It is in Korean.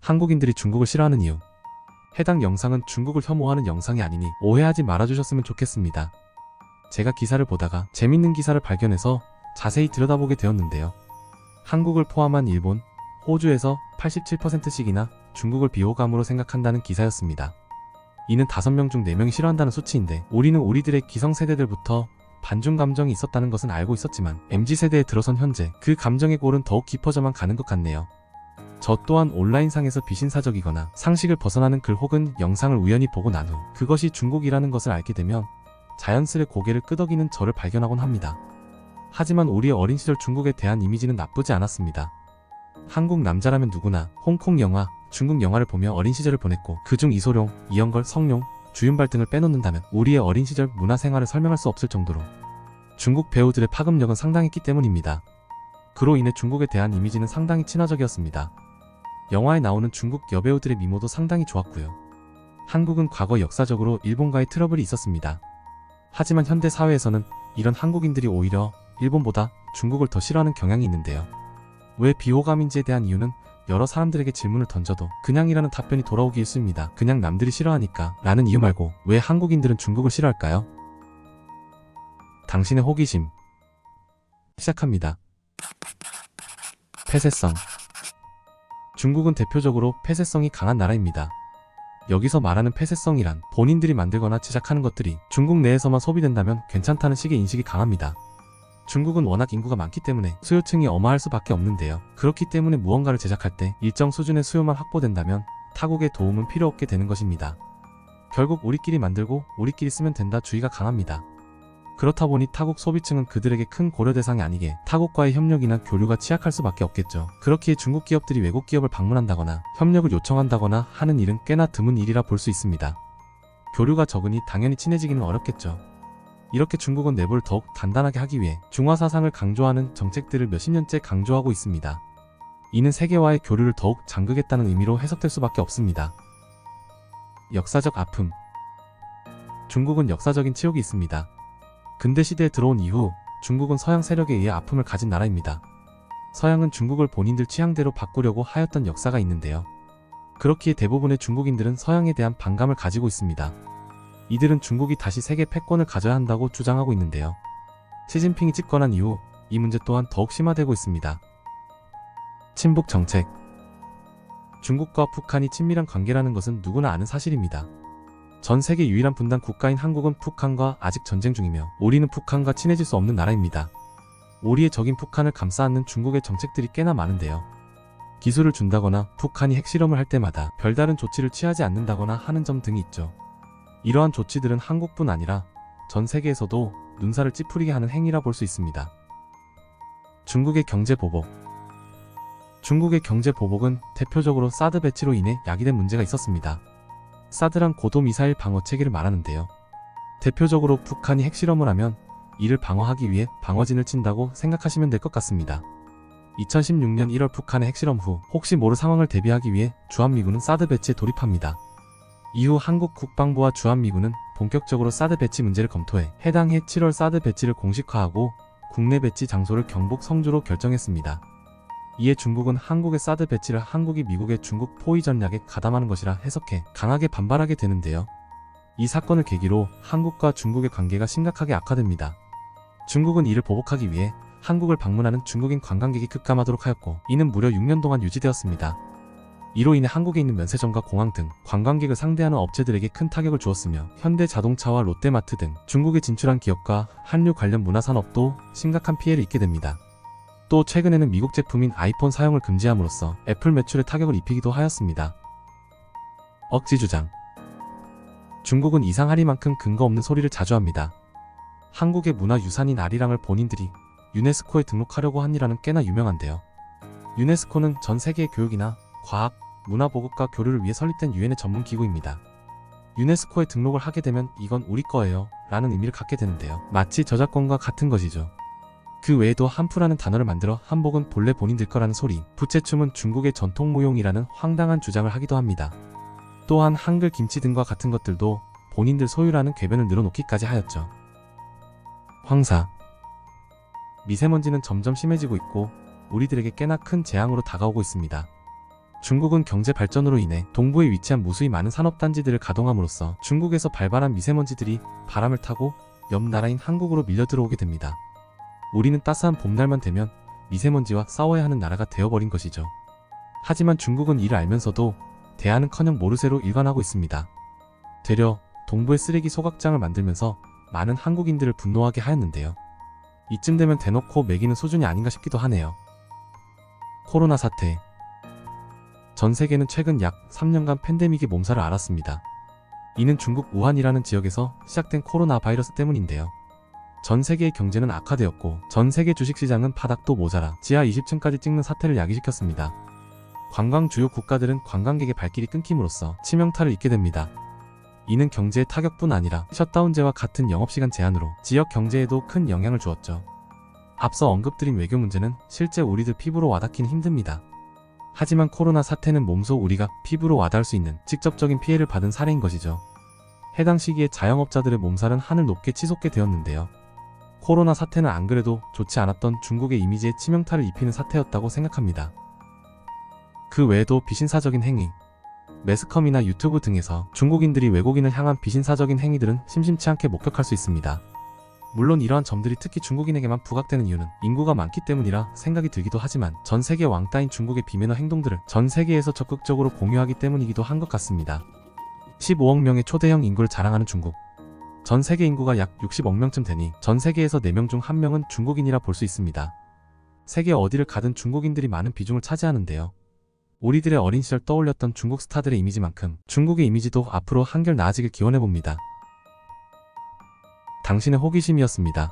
한국인들이 중국을 싫어하는 이유. 해당 영상은 중국을 혐오하는 영상이 아니니 오해하지 말아주셨으면 좋겠습니다. 제가 기사를 보다가 재밌는 기사를 발견해서 자세히 들여다보게 되었는데요. 한국을 포함한 일본, 호주에서 87%씩이나 중국을 비호감으로 생각한다는 기사였습니다. 이는 5명 중 4명이 싫어한다는 수치인데, 우리는 우리들의 기성세대들부터 반중 감정이 있었다는 것은 알고 있었지만 MZ세대에 들어선 현재 그 감정의 골은 더욱 깊어져만 가는 것 같네요. 저 또한 온라인상에서 비신사적이거나 상식을 벗어나는 글 혹은 영상을 우연히 보고 난 후 그것이 중국이라는 것을 알게 되면 자연스레 고개를 끄덕이는 저를 발견하곤 합니다. 하지만 우리의 어린 시절 중국에 대한 이미지는 나쁘지 않았습니다. 한국 남자라면 누구나 홍콩 영화, 중국 영화를 보며 어린 시절을 보냈고, 그중 이소룡, 이영걸, 성룡, 주윤발 등을 빼놓는다면 우리의 어린 시절 문화생활을 설명할 수 없을 정도로 중국 배우들의 파급력은 상당했기 때문입니다. 그로 인해 중국에 대한 이미지는 상당히 친화적이었습니다. 영화에 나오는 중국 여배우들의 미모도 상당히 좋았고요. 한국은 과거 역사적으로 일본과의 트러블이 있었습니다. 하지만 현대 사회에서는 이런 한국인들이 오히려 일본보다 중국을 더 싫어하는 경향이 있는데요. 왜 비호감인지에 대한 이유는 여러 사람들에게 질문을 던져도 그냥이라는 답변이 돌아오기 일쑤입니다. 그냥 남들이 싫어하니까 라는 이유 말고 왜 한국인들은 중국을 싫어할까요? 당신의 호기심. 시작합니다. 폐쇄성. 중국은 대표적으로 폐쇄성이 강한 나라입니다. 여기서 말하는 폐쇄성이란 본인들이 만들거나 제작하는 것들이 중국 내에서만 소비된다면 괜찮다는 식의 인식이 강합니다. 중국은 워낙 인구가 많기 때문에 수요층이 어마할 수밖에 없는데요. 그렇기 때문에 무언가를 제작할 때 일정 수준의 수요만 확보된다면 타국의 도움은 필요 없게 되는 것입니다. 결국 우리끼리 만들고 우리끼리 쓰면 된다 주의가 강합니다. 그렇다 보니 타국 소비층은 그들에게 큰 고려 대상이 아니게 타국과의 협력이나 교류가 취약할 수밖에 없겠죠. 그렇기에 중국 기업들이 외국 기업을 방문한다거나 협력을 요청한다거나 하는 일은 꽤나 드문 일이라 볼 수 있습니다. 교류가 적으니 당연히 친해지기는 어렵겠죠. 이렇게 중국은 내부를 더욱 단단하게 하기 위해 중화 사상을 강조하는 정책들을 몇십 년째 강조하고 있습니다. 이는 세계와의 교류를 더욱 잠그겠다는 의미로 해석될 수밖에 없습니다. 역사적 아픔. 중국은 역사적인 치욕이 있습니다. 근대 시대에 들어온 이후 중국은 서양 세력에 의해 아픔을 가진 나라입니다. 서양은 중국을 본인들 취향대로 바꾸려고 하였던 역사가 있는데요. 그렇기에 대부분의 중국인들은 서양에 대한 반감을 가지고 있습니다. 이들은 중국이 다시 세계 패권을 가져야 한다고 주장하고 있는데요. 시진핑이 집권한 이후 이 문제 또한 더욱 심화되고 있습니다. 친북 정책. 중국과 북한이 친밀한 관계라는 것은 누구나 아는 사실입니다. 전 세계 유일한 분단 국가인 한국은 북한과 아직 전쟁 중이며 우리는 북한과 친해질 수 없는 나라입니다. 우리의 적인 북한을 감싸안는 중국의 정책들이 꽤나 많은데요. 기술을 준다거나 북한이 핵실험을 할 때마다 별다른 조치를 취하지 않는다거나 하는 점 등이 있죠. 이러한 조치들은 한국뿐 아니라 전 세계에서도 눈살을 찌푸리게 하는 행위라 볼 수 있습니다. 중국의 경제 보복. 중국의 경제 보복은 대표적으로 사드 배치로 인해 야기된 문제가 있었습니다. 사드란 고도미사일 방어 체계를 말하는데요. 대표적으로 북한이 핵실험을 하면 이를 방어하기 위해 방어진을 친다고 생각하시면 될 것 같습니다. 2016년 1월 북한의 핵실험 후 혹시 모를 상황을 대비하기 위해 주한미군은 사드 배치에 돌입합니다. 이후 한국 국방부와 주한미군은 본격적으로 사드 배치 문제를 검토해 해당 해 7월 사드 배치를 공식화하고 국내 배치 장소를 경북 성주로 결정했습니다. 이에 중국은 한국의 사드 배치를 한국이 미국의 중국 포위 전략에 가담하는 것이라 해석해 강하게 반발하게 되는데요. 이 사건을 계기로 한국과 중국의 관계가 심각하게 악화됩니다. 중국은 이를 보복하기 위해 한국을 방문하는 중국인 관광객이 급감하도록 하였고, 이는 무려 6년 동안 유지되었습니다. 이로 인해 한국에 있는 면세점과 공항 등 관광객을 상대하는 업체들에게 큰 타격을 주었으며, 현대자동차와 롯데마트 등 중국에 진출한 기업과 한류 관련 문화산업도 심각한 피해를 입게 됩니다. 또 최근에는 미국 제품인 아이폰 사용을 금지함으로써 애플 매출에 타격을 입히기도 하였습니다. 억지 주장. 중국은 이상하리만큼 근거 없는 소리를 자주 합니다. 한국의 문화유산인 아리랑을 본인들이 유네스코에 등록하려고 한 일화는 꽤나 유명한데요. 유네스코는 전 세계의 교육이나 과학, 문화 보급과 교류를 위해 설립된 유엔의 전문 기구입니다. 유네스코에 등록을 하게 되면 이건 우리 거예요 라는 의미를 갖게 되는데요. 마치 저작권과 같은 것이죠. 그 외에도 한푸라는 단어를 만들어 한복은 본래 본인들 거라는 소리, 부채춤은 중국의 전통 무용이라는 황당한 주장을 하기도 합니다. 또한 한글 김치 등과 같은 것들도 본인들 소유라는 궤변을 늘어놓기까지 하였죠. 황사. 미세먼지는 점점 심해지고 있고 우리들에게 꽤나 큰 재앙으로 다가오고 있습니다. 중국은 경제 발전으로 인해 동부에 위치한 무수히 많은 산업단지들을 가동함으로써 중국에서 발발한 미세먼지들이 바람을 타고 옆 나라인 한국으로 밀려 들어오게 됩니다. 우리는 따스한 봄날만 되면 미세먼지와 싸워야 하는 나라가 되어버린 것이죠. 하지만 중국은 이를 알면서도 대안은커녕 모르쇠로 일관하고 있습니다. 되려 동부의 쓰레기 소각장을 만들면서 많은 한국인들을 분노하게 하였는데요. 이쯤 되면 대놓고 매기는 수준이 아닌가 싶기도 하네요. 코로나 사태. 전 세계는 최근 약 3년간 팬데믹의 몸살을 앓았습니다. 이는 중국 우한이라는 지역에서 시작된 코로나 바이러스 때문인데요. 전 세계의 경제는 악화되었고 전 세계 주식시장은 바닥도 모자라 지하 20층까지 찍는 사태를 야기시켰습니다. 관광 주요 국가들은 관광객의 발길이 끊김으로써 치명타를 입게 됩니다. 이는 경제의 타격뿐 아니라 셧다운제와 같은 영업시간 제한으로 지역 경제에도 큰 영향을 주었죠. 앞서 언급드린 외교 문제는 실제 우리들 피부로 와닿기는 힘듭니다. 하지만 코로나 사태는 몸소 우리가 피부로 와닿을 수 있는 직접적인 피해를 받은 사례인 것이죠. 해당 시기에 자영업자들의 몸살은 하늘 높게 치솟게 되었는데요. 코로나 사태는 안 그래도 좋지 않았던 중국의 이미지에 치명타를 입히는 사태였다고 생각합니다. 그 외에도 비신사적인 행위, 매스컴이나 유튜브 등에서 중국인들이 외국인을 향한 비신사적인 행위들은 심심치 않게 목격할 수 있습니다. 물론 이러한 점들이 특히 중국인에게만 부각되는 이유는 인구가 많기 때문이라 생각이 들기도 하지만 전 세계 왕따인 중국의 비매너 행동들을 전 세계에서 적극적으로 공유하기 때문이기도 한 것 같습니다. 15억 명의 초대형 인구를 자랑하는 중국. 전 세계 인구가 약 60억 명쯤 되니 전 세계에서 4명 중 1명은 중국인이라 볼 수 있습니다. 세계 어디를 가든 중국인들이 많은 비중을 차지하는데요. 우리들의 어린 시절 떠올렸던 중국 스타들의 이미지만큼 중국의 이미지도 앞으로 한결 나아지길 기원해봅니다. 당신의 호기심이었습니다.